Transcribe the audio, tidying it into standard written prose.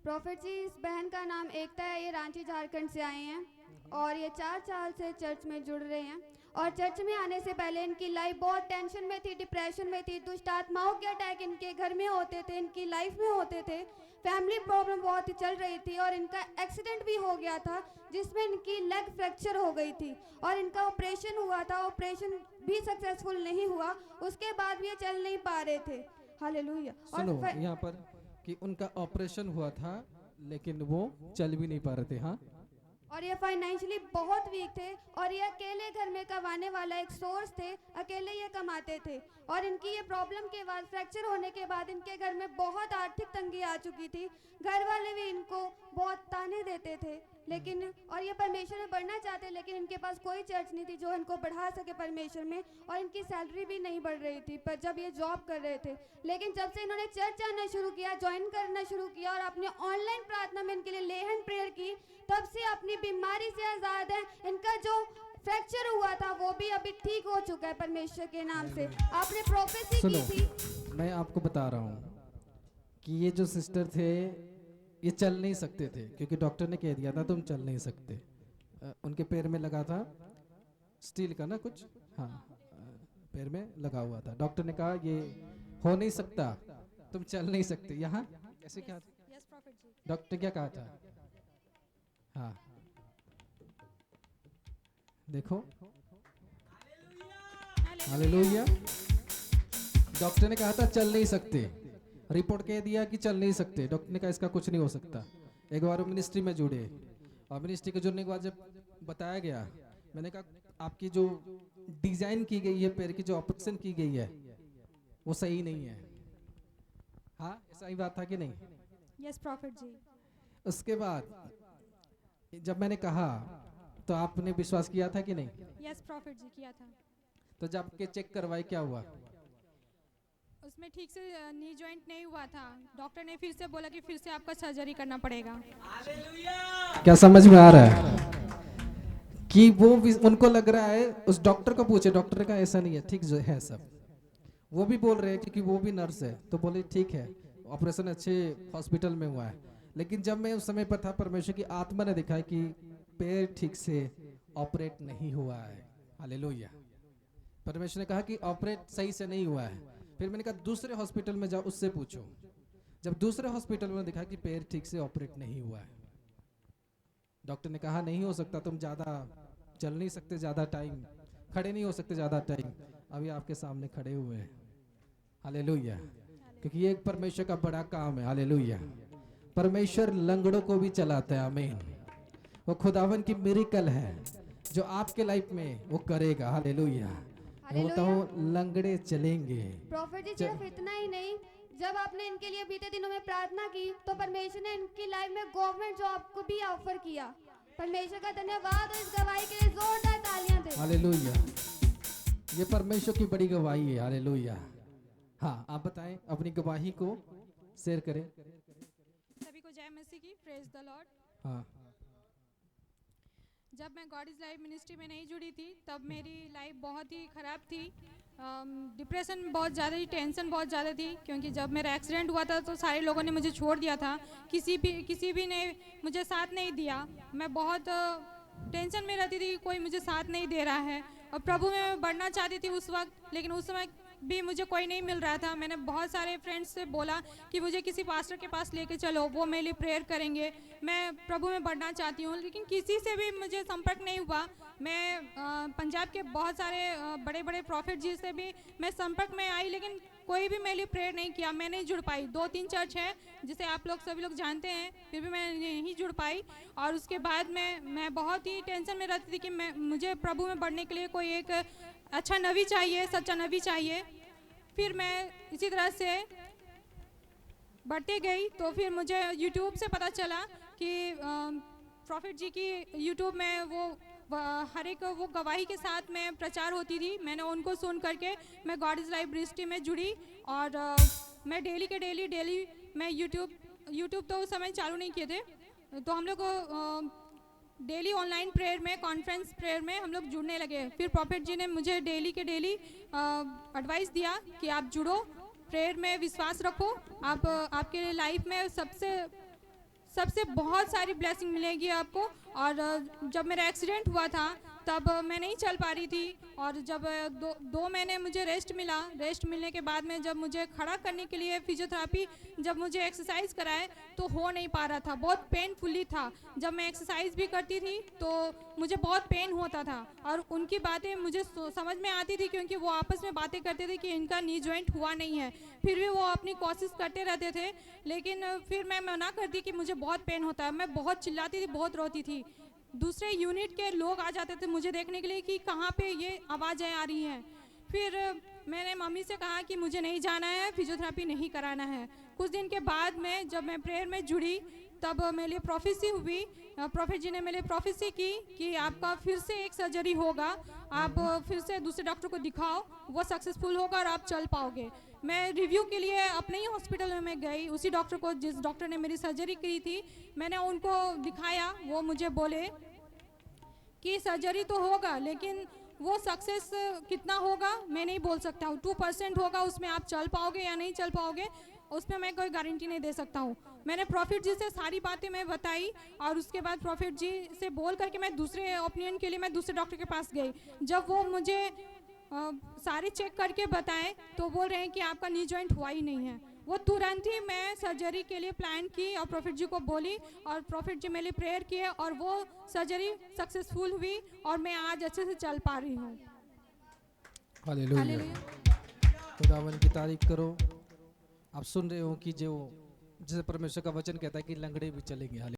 Profit जी, इस बहन का नाम एकता है। ये रांची झारखंड से आए हैं और ये 4 साल से चर्च में जुड़ रहे हैं। और चर्च में आने से पहले इनकी लाइफ बहुत टेंशन में थी, डिप्रेशन में थी। दुष्ट आत्माओं के अटैक इनके घर में होते थे, इनकी लाइफ में होते थे। फैमिली प्रॉब्लम बहुत ही चल रही थी और इनका एक्सीडेंट भी हो गया था जिसमें इनकी लेग फ्रैक्चर हो गई थी और इनका ऑपरेशन हुआ था। ऑपरेशन भी सक्सेसफुल नहीं हुआ, उसके बाद भी ये चल नहीं पा रहे थे। हालेलुया। सुनो यहाँ पर कि उनका ऑपरेशन हुआ था लेकिन वो चल भी नहीं पा रहे थे। हाँ, और ये फाइनेंशियली बहुत वीक थे और ये अकेले घर में कमाने वाला एक सोर्स थे, अकेले ये कमाते थे। और इनकी ये प्रॉब्लम के बाद, फ्रैक्चर होने के बाद इनके घर में बहुत आर्थिक तंगी आ चुकी थी। घर वाले भी इनको बहुत ताने देते थे, लेकिन और ये परमेश्वर में बढ़ना चाहते, लेकिन इनके पास कोई चर्च नहीं थी जो इनको बढ़ा सके परमेश्वर में। और इनकी सैलरी भी नहीं बढ़ रही थी पर जब ये जॉब कर रहे थे। लेकिन जब से इन्होंने चर्च आना शुरू किया, ज्वाइन करना शुरू किया और अपने ऑनलाइन प्रार्थना में इनके लिए ले हैंड प्रेयर की, तब से अपनी बीमारी से आजाद है। इनका जो फ्रैक्चर हुआ था वो भी अभी ठीक हो चुका है परमेश्वर के नाम से। आपने प्रोफेसी सुनो, की थी। मैं आपको बता रहा हूँ कि ये जो सिस्टर थे ये चल नहीं सकते थे क्योंकि डॉक्टर ने कह दिया था तुम चल नहीं सकते। उनके पैर में लगा था स्टील का ना कुछ, हाँ, पैर में लगा हुआ था। डॉक्टर ने कहा ये हो नहीं सकता, तुम चल नहीं सकते। यहाँ ऐसे क्या डॉक्टर क्या कहा था? हाँ, देखो, हालेलुया। डॉक्टर ने कहा था चल नहीं सकते, रिपोर्ट कह दिया कि चल नहीं सकते। डॉक्टर ने कहा इसका कुछ नहीं हो सकता। एक बार वो मिनिस्ट्री में जुड़े और मिनिस्ट्री के जुड़ने के बाद जब बताया गया, मैंने कहा आपकी जो डिजाइन की गई है पैर की, जो ऑपरेशन की गई है वो सही नहीं है। हाँ, ऐसा ही बात था कि नहीं? यस प्रॉफिट जी। उसके बाद जब मैंने कहा तो आपने विश्वास किया था कि नहीं? यस प्रॉफिट जी, किया था। तो जब के चेक करवाए क्या हुआ? उसमें ठीक से नी जॉइंट नहीं हुआ था। डॉक्टर ने फिर से बोला कि फिर से आपका सर्जरी करना पड़ेगा। क्या समझ में आ रहा है कि वो उनको लग रहा है? उस डॉक्टर को पूछे, डॉक्टर का ऐसा नहीं है, ठीक जो है सब। वो भी बोल रहे हैं क्योंकि वो भी नर्स है, तो बोले ठीक है ऑपरेशन अच्छे हॉस्पिटल में हुआ है। लेकिन जब मैं उस समय पर था, परमेश्वर की आत्मा ने दिखाया कि पैर ठीक से ऑपरेट नहीं हुआ है। हालेलुया। परमेश्वर ने कहा कि ऑपरेट सही से नहीं हुआ है। फिर मैंने कहा दूसरे हॉस्पिटल में जाओ, उससे पूछो। जब दूसरे हॉस्पिटल में दिखा कि पैर ठीक से ऑपरेट नहीं हुआ है, डॉक्टर ने कहा नहीं हो सकता, तुम ज्यादा चल नहीं सकते, ज्यादा टाइम खड़े नहीं हो सकते, ज्यादा टाइम। अभी आपके सामने खड़े हुए हैं। हालेलुया। क्योंकि ये एक परमेश्वर का बड़ा काम है। हालेलुया। परमेश्वर लंगड़ों को भी चलाता है। आमीन। वो खुदावन की मिरेकल है जो आपके लाइफ में वो करेगा। हालेलुया। बोलता हूँ लंगड़े चलेंगे। प्रॉफिट जी, सिर्फ इतना ही नहीं, जब आपने इनके लिए बीते दिनों में प्रार्थना की तो परमेश्वर ने इनकी लाइफ में गवर्नमेंट जॉब को भी ऑफर किया। परमेश्वर का धन्यवाद और इस गवाही के लिए जोरदार तालियां दें। हालेलुया। ये परमेश्वर की बड़ी गवाही है। हालेलुया। हाँ, आप बताएं, अपनी गवाही को शेयर करें। सभी को जय मसीह की, प्रेज द लॉर्ड। हाँ, जब मैं गॉड इज लाइफ मिनिस्ट्री में नहीं जुड़ी थी तब मेरी लाइफ बहुत ही ख़राब थी। डिप्रेशन बहुत ज़्यादा थी, टेंशन बहुत ज़्यादा थी, क्योंकि जब मेरा एक्सीडेंट हुआ था तो सारे लोगों ने मुझे छोड़ दिया था। किसी भी ने मुझे साथ नहीं दिया। मैं बहुत टेंशन में रहती थी, कोई मुझे साथ नहीं दे रहा है। और प्रभु में मैं बढ़ना चाहती थी उस वक्त, लेकिन उस समय भी मुझे कोई नहीं मिल रहा था। मैंने बहुत सारे फ्रेंड्स से बोला कि मुझे किसी पास्टर के पास लेके चलो, वो मेरे लिए प्रेयर करेंगे, मैं प्रभु में बढ़ना चाहती हूँ, लेकिन किसी से भी मुझे संपर्क नहीं हुआ। मैं पंजाब के बहुत सारे बड़े बड़े प्रॉफिट जी से भी मैं संपर्क में आई, लेकिन कोई भी मेरे लिए प्रेयर नहीं किया। मैं नहीं जुड़ पाई। 2-3 चर्च है जिसे आप लोग सभी लोग जानते हैं, फिर भी मैं नहीं जुड़ पाई। और उसके बाद मैं बहुत ही टेंशन में रहती थी कि मुझे प्रभु में बढ़ने के लिए कोई एक अच्छा नबी चाहिए, सच्चा नबी चाहिए। फिर मैं इसी तरह से बढ़ते गई तो फिर मुझे यूट्यूब से पता चला कि प्रॉफिट जी की यूट्यूब में वो हर एक वो गवाही के साथ में प्रचार होती थी। मैंने उनको सुन करके मैं गॉड इज़ लाइफ मिनिस्ट्री में जुड़ी और मैं डेली के डेली मैं यूट्यूब तो उस समय चालू नहीं किए थे, तो हम लोग डेली ऑनलाइन प्रेयर में, कॉन्फ्रेंस प्रेयर में हम लोग जुड़ने लगे। फिर प्रॉफिट जी ने मुझे डेली के डेली एडवाइस दिया कि आप जुड़ो, प्रेयर में विश्वास रखो, आपके लाइफ में सबसे सबसे बहुत सारी ब्लेसिंग मिलेगी आपको। और जब मेरा एक्सीडेंट हुआ था तब मैं नहीं चल पा रही थी, और जब दो महीने मुझे रेस्ट मिलने के बाद में जब मुझे खड़ा करने के लिए फिजियोथेरेपी, जब मुझे एक्सरसाइज कराए तो हो नहीं पा रहा था, बहुत पेनफुली था। जब मैं एक्सरसाइज भी करती थी तो मुझे बहुत पेन होता था, और उनकी बातें मुझे समझ में आती थी, क्योंकि वो आपस में बातें करते थे कि इनका नी जॉइंट हुआ नहीं है, फिर भी वो अपनी कोशिश करते रहते थे। लेकिन फिर मैं मना करती कि मुझे बहुत पेन होता है, मैं बहुत चिल्लाती थी, बहुत रोती थी। दूसरे यूनिट के लोग आ जाते थे मुझे देखने के लिए कि कहाँ पे ये आवाज़ें आ रही हैं। फिर मैंने मम्मी से कहा कि मुझे नहीं जाना है, फिजियोथेरेपी नहीं कराना है। कुछ दिन के बाद में जब मैं प्रेयर में जुड़ी तब मेरे लिए प्रोफेसी हुई, प्रॉफिट जी ने मेरे लिए प्रोफेसी की कि आपका फिर से एक सर्जरी होगा, आप फिर से दूसरे डॉक्टर को दिखाओ, वो सक्सेसफुल होगा और आप चल पाओगे। मैं रिव्यू के लिए अपने ही हॉस्पिटल में मैं गई, उसी डॉक्टर को जिस डॉक्टर ने मेरी सर्जरी की थी, मैंने उनको दिखाया। वो मुझे बोले कि सर्जरी तो होगा, लेकिन वो सक्सेस कितना होगा मैं नहीं बोल सकता हूँ। 2% होगा, उसमें आप चल पाओगे या नहीं चल पाओगे उसमें मैं कोई गारंटी नहीं दे सकता हूँ। मैंने प्रॉफिट जी से सारी बातें मैं बताई, और उसके बाद प्रॉफिट जी से बोल करके मैं दूसरे ओपिनियन के लिए मैं दूसरे डॉक्टर के पास गई। जब वो मुझे सारे चेक करके बताएं तो बोल रहे हैं कि आपका नी जॉइंट हुआ ही नहीं है। वो तुरंत ही मैं सर्जरी के लिए प्लान की और प्रॉफिट जी को बोली, और प्रॉफिट जी मेरे लिए प्रेयर किए, और वो सर्जरी सक्सेसफुल हुई और मैं आज अच्छे से चल पा रही हूँ। हालेलुया। हालेलुया। खुदावन की तारीफ करो। आप सुन रहे हो कि जो जैसे परमेश्वर का वचन कहता है कि लंगड़े भी चलेंगे।